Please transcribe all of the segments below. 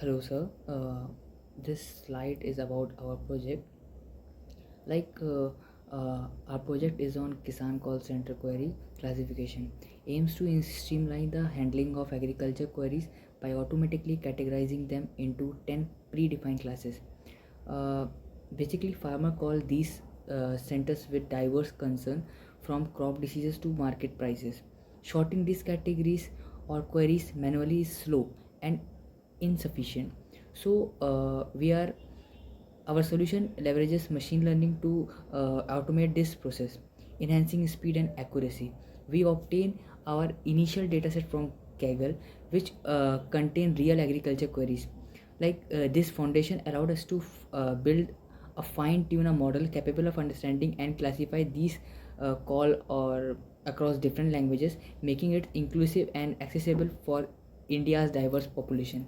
Hello, sir. This slide is about our project. Like, our project is on Kisan call center query classification. Aims to streamline the handling of agriculture queries by automatically categorizing them into 10 predefined classes. Uh, Basically, farmer call these centers with diverse concern from crop diseases to market prices. Sorting these categories or queries manually is slow and insufficient. So we are our solution leverages machine learning to automate this process, enhancing speed and accuracy. We obtain our initial dataset from Kaggle, which contain real agriculture queries. This foundation allowed us to build a fine-tune a model capable of understanding and classify these call or across different languages, making it inclusive and accessible for India's diverse population.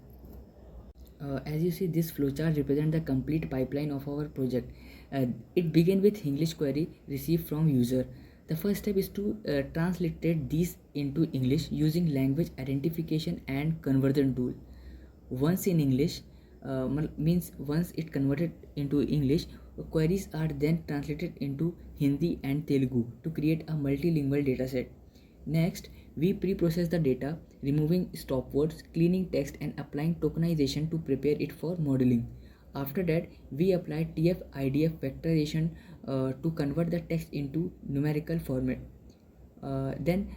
As you see, this flowchart represents the complete pipeline of our project. It begins with English query received from user. The first step is to transliterate these into English using language identification and conversion tool. Once in English, means once it converted into English, queries are then translated into Hindi and Telugu to create a multilingual dataset. Next, we pre-process the data, removing stop words, cleaning text and applying tokenization to prepare it for modeling. After that, we apply TF-IDF vectorization to convert the text into numerical format. Then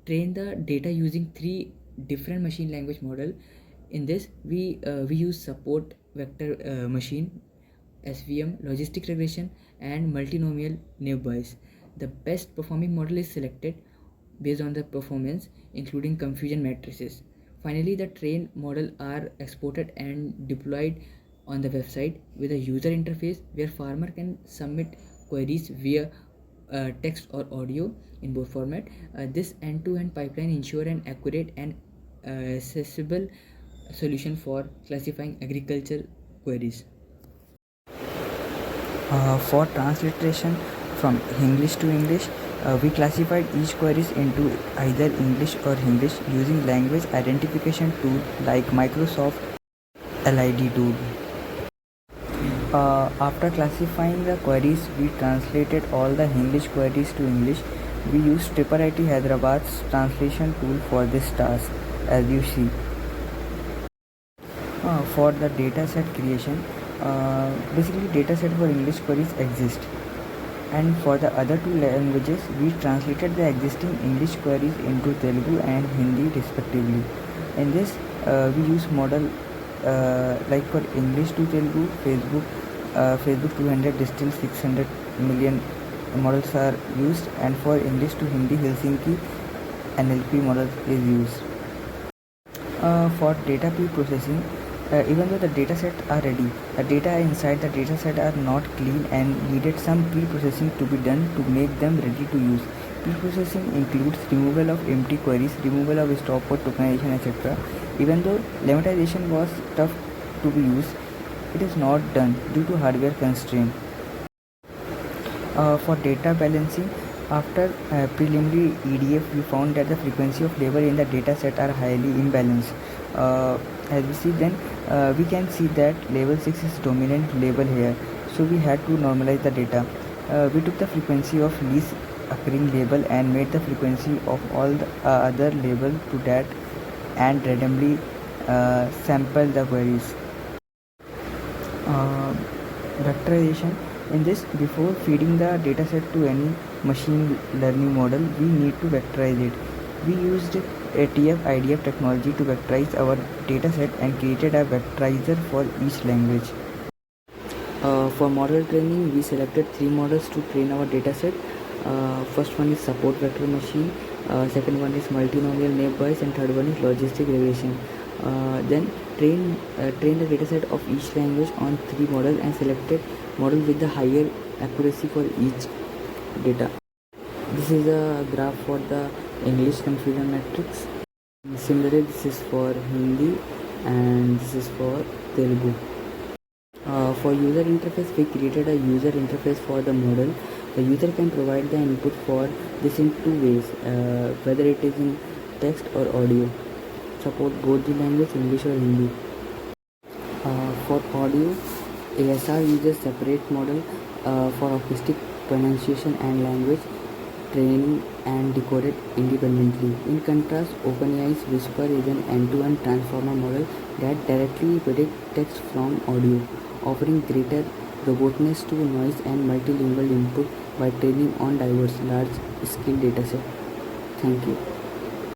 train the data using three different machine language model. In this, we use support vector machine, SVM, logistic regression, and multinomial naive Bayes. The best performing model is selected based on the performance, including confusion matrices. Finally, the trained model are exported and deployed on the website with a user interface where farmer can submit queries via text or audio in both format. This end-to-end pipeline ensure an accurate and accessible solution for classifying agriculture queries. For transliteration from English to English, we classified each queries into either English or English using language identification tool like Microsoft LID tool. After classifying the queries, we translated all the English queries to English. We used IT Hyderabad's translation tool for this task, as you see. For the dataset creation, basically dataset for English queries exist, and for the other two languages we translated the existing English queries into Telugu and Hindi respectively. In this we use model like for English to Telugu, Facebook 200 distill 600 million models are used, and for English to Hindi Helsinki NLP model is used. For data pre-processing, even though the dataset are ready, the data inside the dataset are not clean and needed some pre-processing to be done to make them ready to use. Pre-processing includes removal of empty queries, removal of stop word tokenization, etc. Even though lemmatization was tough to be used, it is not done due to hardware constraint. For data balancing, after preliminary EDF, we found that the frequency of label in the dataset are highly imbalanced. As we see, then we can see that label 6 is dominant label here, so we had to normalize the data. We took the frequency of least occurring label and made the frequency of all the other label to that, and randomly sample the queries. Vectorization. In this, before feeding the dataset to any machine learning model, we need to vectorize it. We used a TF-IDF technology to vectorize our dataset and created a vectorizer for each language. For model training, we selected three models to train our dataset. First one is support vector machine, second one is multinomial naive Bayes, and third one is logistic regression. Then train the dataset of each language on three models and selected model with the higher accuracy for each data. This is a graph for the English confusion matrix. Similarly, this is for Hindi and this is for Telugu. For user interface, we created a user interface for the model. The user can provide the input for this in two ways, whether it is in text or audio. Support both the language, English or Hindi. For audio, ASR uses separate model for acoustic pronunciation and language training and decoded independently. In contrast, OpenAI's Whisper is an end-to-end transformer model that directly predicts text from audio, offering greater robustness to noise and multilingual input by training on diverse large-scale dataset. Thank you.